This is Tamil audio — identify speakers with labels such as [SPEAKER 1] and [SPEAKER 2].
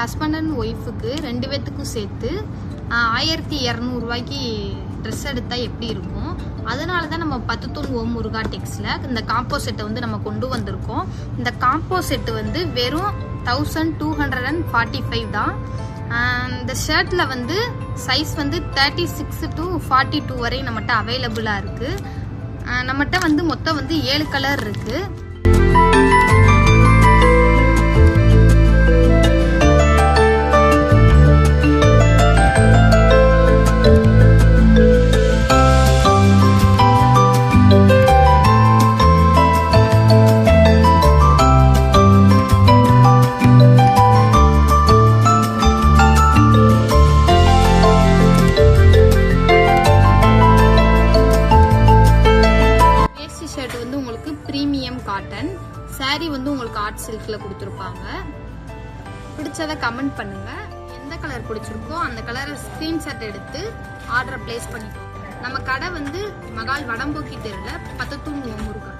[SPEAKER 1] ஹஸ்பண்ட் அண்ட் ஒய்ஃபுக்கு 2 பேத்துக்கும் சேர்த்து 1200 ரூபாய்க்கு ட்ரெஸ் எடுத்தால் எப்படி இருக்கும். அதனால தான் நம்ம 10 தூண் ஓம் முருகா டெக்ஸில் இந்த காம்போ செட்டை வந்து நம்ம கொண்டு வந்திருக்கோம். இந்த காம்போ செட்டு வந்து வெறும் 1245 தான். இந்த ஷர்ட்டில் வந்து சைஸ் வந்து 36 to 42 வரை நம்மகிட்ட அவைலபிளாக இருக்குது. நம்மகிட்ட வந்து மொத்தம் வந்து 7 கலர் இருக்குது. பிரீமியம் காட்டன் சாரீ வந்து உங்களுக்கு ஆர்ட் சில்க்ல கொடுத்துருப்பாங்க. பிடிச்சதை கமெண்ட் பண்ணுங்க. எந்த கலர் பிடிச்சிருக்கோ அந்த கலரை ஸ்கிரீன்ஷாட் எடுத்து ஆர்டரை பிளேஸ் பண்ணிக்கோங்க. நம்ம கடை வந்து மகால் வடம்போக்கி தெருவில் 10 தூண் ஓம் முருகா.